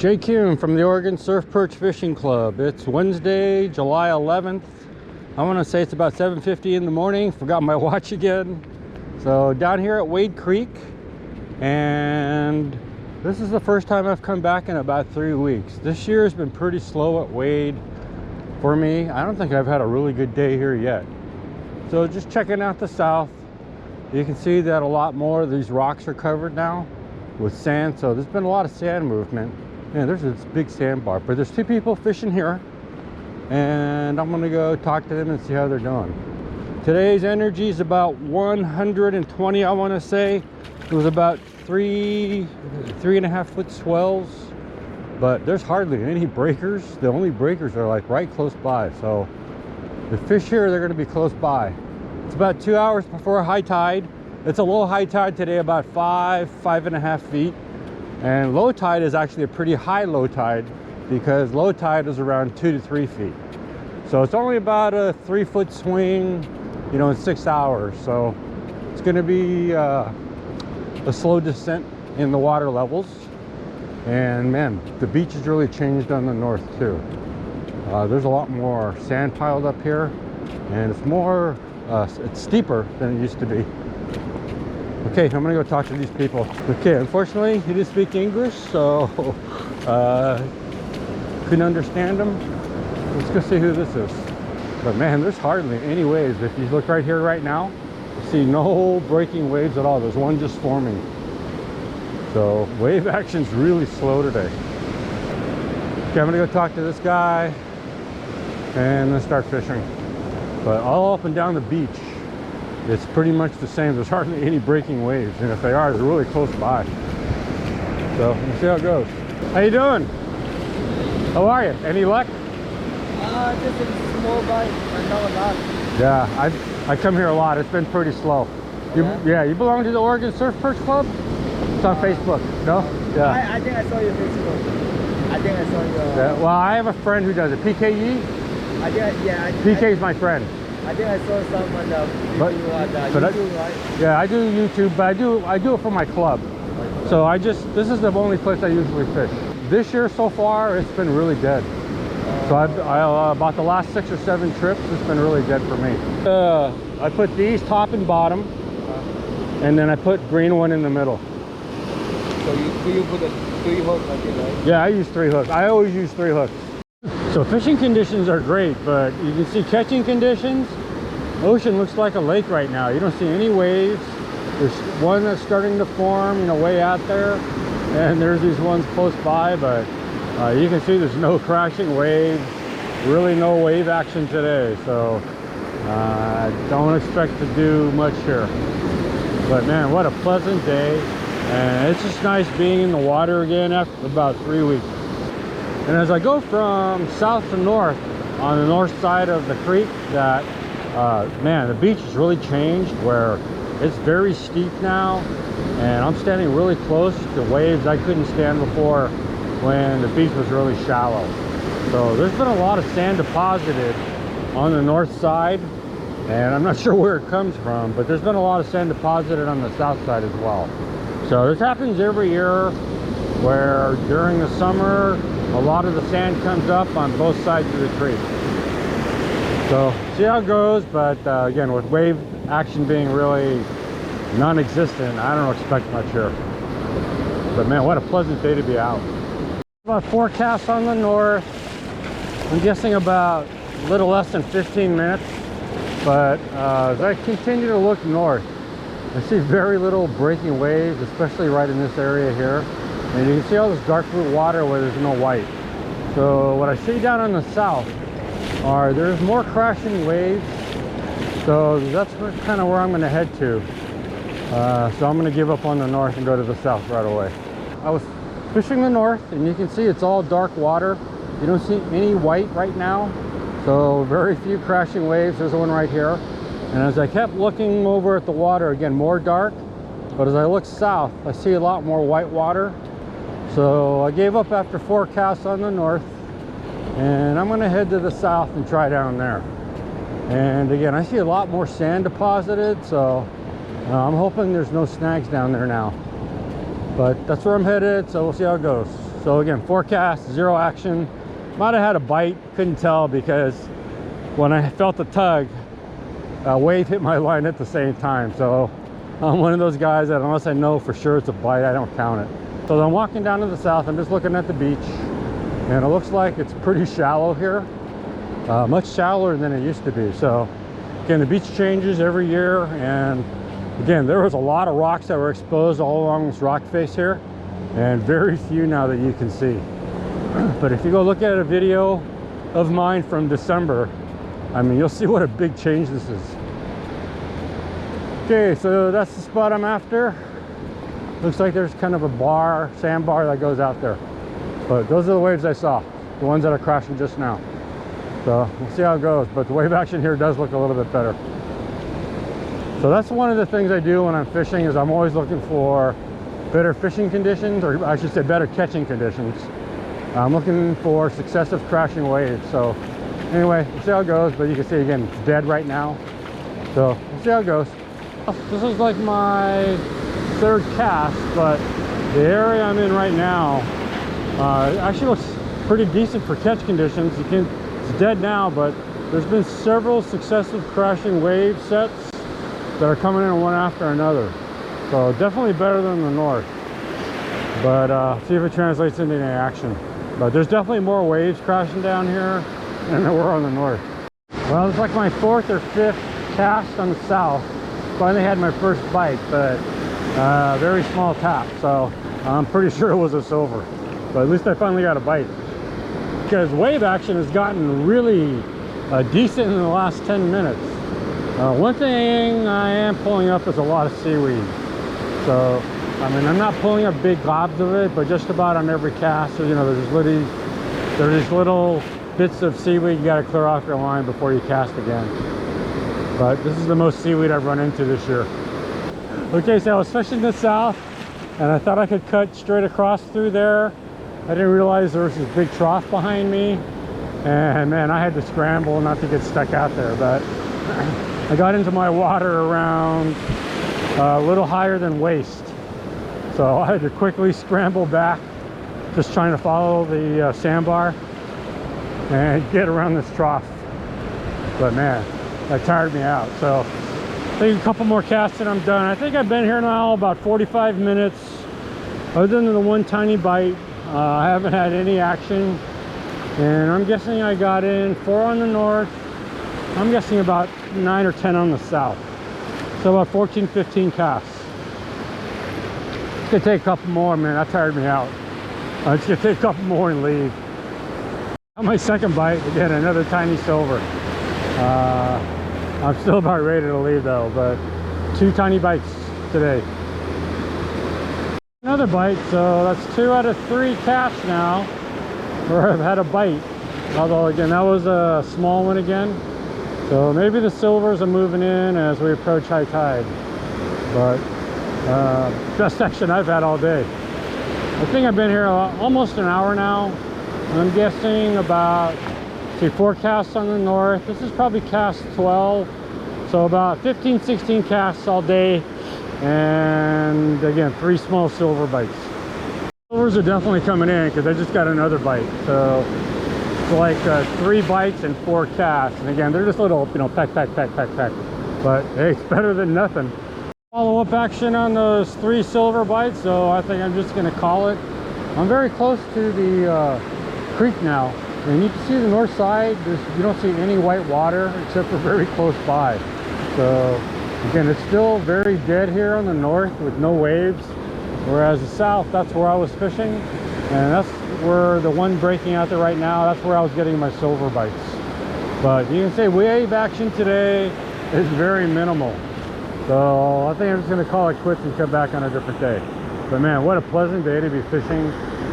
Jay Kuhn from the Oregon Surf Perch Fishing Club. It's Wednesday, July 11th. I want to say it's about 7:50 in the morning. Forgot my watch again. So down here at Wade Creek, and this is the first time I've come back in about 3 weeks. This year has been pretty slow at Wade for me. I don't think I've had a really good day here yet. So just checking out the south, you can see that a lot more of these rocks are covered now with sand. So there's been a lot of sand movement. Yeah, there's this big sandbar, but there's two people fishing here, and I'm gonna go talk to them and see how they're doing. Today's energy is about 120, I want to say. It was about three and a half foot swells, but there's hardly any breakers. The only breakers are like right close by. So the fish here, they're going to be close by. It's about 2 hours before high tide. It's a low high tide today, about 5.5 feet. And low tide is actually a pretty high low tide, because low tide is around 2 to 3 feet. So it's only about a 3 foot swing, you know, in 6 hours. So it's going to be a slow descent in the water levels. And man, the beach has really changed on the north too. There's a lot more sand piled up here, and it's more, it's steeper than it used to be. Okay, I'm gonna go talk to these people. Okay, unfortunately, he didn't speak English, so couldn't understand him. Let's go see who this is. But man, there's hardly any waves. If you look right here right now, you see no breaking waves at all. There's one just forming. So wave action's really slow today. Okay, I'm gonna go talk to this guy and then start fishing. But all up and down the beach, it's pretty much the same. There's hardly any breaking waves, and if they are, they're really close by. So we'll see how it goes. How you doing? How are you? Any luck? Just a small bite, and not a lot. Yeah, I come here a lot. It's been pretty slow. Yeah, you belong to the Oregon Surf Perch Club? It's on Facebook. No? Yeah. I think I saw your Facebook. I think I saw your... Yeah, well, I have a friend who does it. PKE? PK is my friend. I think I saw some on the video on YouTube, right? Yeah, I do YouTube, but I do it for my club. So this is the only place I usually fish. This year so far, it's been really dead. So about the last 6 or 7 trips, it's been really dead for me. I put these top and bottom, and then I put green one in the middle. So you put 3 hooks, I think, right? Yeah, I use 3 hooks. I always use 3 hooks. So fishing conditions are great, but you can see catching conditions. Ocean looks like a lake right now. You don't see any waves. There's one that's starting to form, you know, way out there, and there's these ones close by, but you can see there's no crashing waves, really no wave action today. So I don't expect to do much here. But man, what a pleasant day. And it's just nice being in the water again after about 3 weeks. And as I go from south to north on the north side of the creek, that man, the beach has really changed, where it's very steep now, and I'm standing really close to waves I couldn't stand before when the beach was really shallow. So there's been a lot of sand deposited on the north side, and I'm not sure where it comes from, but there's been a lot of sand deposited on the south side as well. So this happens every year, where during the summer a lot of the sand comes up on both sides of the creek. So see how it goes, but again, with wave action being really non-existent, I don't expect much here. But man, what a pleasant day to be out. About forecast on the north, I'm guessing about a little less than 15 minutes. But as I continue to look north, I see very little breaking waves, especially right in this area here. And you can see all this dark blue water where there's no white. So what I see down on the south there's more crashing waves. So that's kind of where I'm going to head to. So I'm going to give up on the north and go to the south right away. I was fishing the north, and you can see it's all dark water. You don't see any white right now. So very few crashing waves. There's one right here. And as I kept looking over at the water, again, more dark. But as I look south, I see a lot more white water. So I gave up after forecasts on the north, and I'm going to head to the south and try down there. And again, I see a lot more sand deposited, so I'm hoping there's no snags down there now. But that's where I'm headed, so we'll see how it goes. So again, forecast, zero action. Might have had a bite, couldn't tell, because when I felt the tug, a wave hit my line at the same time. So I'm one of those guys that unless I know for sure it's a bite, I don't count it. So I'm walking down to the south, I'm just looking at the beach, and it looks like it's pretty shallow here. Much shallower than it used to be. So again, the beach changes every year, and again, there was a lot of rocks that were exposed all along this rock face here, and very few now that you can see. But if you go look at a video of mine from December, I mean, you'll see what a big change this is. Okay, so that's the spot I'm after. Looks like there's kind of a bar, sandbar that goes out there. But those are the waves I saw, the ones that are crashing just now. So we'll see how it goes, but the wave action here does look a little bit better. So that's one of the things I do when I'm fishing, is I'm always looking for better fishing conditions, or I should say better catching conditions. I'm looking for successive crashing waves. So anyway, we'll see how it goes, but you can see again, it's dead right now. So we'll see how it goes. This is like my third cast, but the area I'm in right now actually looks pretty decent for catch conditions. It's dead now, but there's been several successive crashing wave sets that are coming in one after another. So definitely better than the north. But see if it translates into any action. But there's definitely more waves crashing down here than there were on the north. Well, it's like my fourth or fifth cast on the south. Finally had my first bite, but very small tap. So I'm pretty sure it was a silver. But at least I finally got a bite. Because wave action has gotten really decent in the last 10 minutes. One thing I am pulling up is a lot of seaweed. So, I mean, I'm not pulling up big gobs of it, but just about on every cast, so, you know, there's these little bits of seaweed you got to clear off your line before you cast again. But this is the most seaweed I've run into this year. Okay, so I was fishing the south, and I thought I could cut straight across through there. I didn't realize there was this big trough behind me, and man, I had to scramble not to get stuck out there. But I got into my water around a little higher than waist, so I had to quickly scramble back, just trying to follow the sandbar and get around this trough. But man, that tired me out. So I think a couple more casts and I'm done. I think I've been here now about 45 minutes. Other than the one tiny bite, I haven't had any action, and I'm guessing I got in 4 on the north. I'm guessing about 9 or 10 on the south. So about 14, 15 casts. It's gonna take a couple more, man. That tired me out. It's gonna take a couple more and leave. On my second bite, again, another tiny silver. I'm still about ready to leave though, but 2 tiny bites today. Another bite, so that's 2 out of 3 casts now where I've had a bite. Although again, that was a small one again. So maybe the silvers are moving in as we approach high tide. But best section I've had all day. I think I've been here almost an hour now. I'm guessing about, see, 4 casts on the north. This is probably cast 12. So about 15, 16 casts all day. And again, 3 small silver bites. Silvers are definitely coming in because I just got another bite. So it's like 3 bites and 4 casts. And again, they're just little, you know, peck, peck, peck, peck, peck. But hey, it's better than nothing. Follow-up action on those 3 silver bites. So I think I'm just going to call it. I'm very close to the creek now. And you can see the north side. You don't see any white water except for very close by. So again, it's still very dead here on the north with no waves, whereas the south, that's where I was fishing, and that's where the one breaking out there right now, that's where I was getting my silver bites. But you can say wave action today is very minimal. So I think I'm just going to call it quits and come back on a different day. But man, what a pleasant day to be fishing.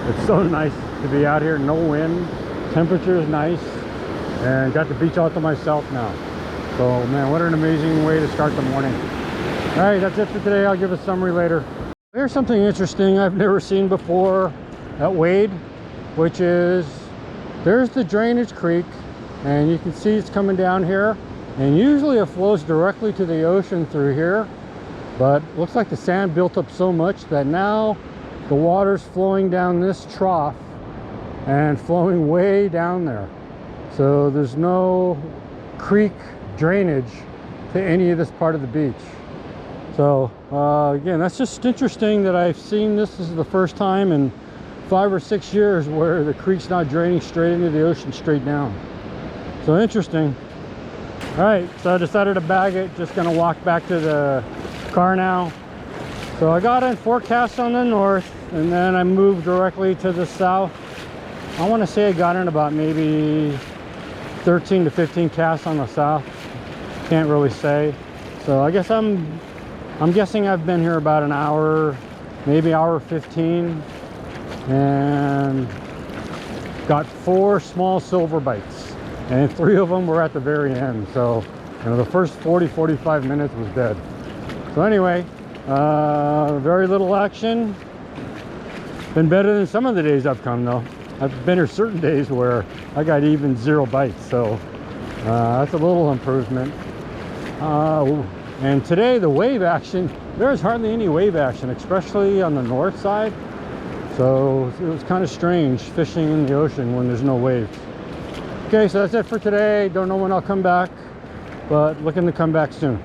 It's so nice to be out here, no wind, temperature is nice, and got the beach all to myself now. So man, what an amazing way to start the morning. All right, that's it for today. I'll give a summary later. Here's something interesting I've never seen before at Wade, which is there's the drainage creek, and you can see it's coming down here, and usually it flows directly to the ocean through here, but looks like the sand built up so much that now the water's flowing down this trough and flowing way down there. So there's no creek drainage to any of this part of the beach. So again, that's just interesting that I've seen this. This is the first time in 5 or 6 years where the creek's not draining straight into the ocean, straight down. So interesting. All right, so I decided to bag it. Just gonna walk back to the car now. So I got in forecast on the north, and then I moved directly to the south. I want to say I got in about maybe 13 to 15 casts on the south. Can't really say. So I guess I'm guessing I've been here about an hour, maybe hour 15, and got 4 small silver bites, and 3 of them were at the very end. So the first 40-45 minutes was dead. So anyway, very little action. Been better than some of the days I've come though. I've been here certain days where I got even 0 bites, so that's a little improvement. And today the wave action, there's hardly any wave action, especially on the north side. So it was kind of strange fishing in the ocean when there's no waves. Okay, so that's it for today. Don't know when I'll come back, but looking to come back soon.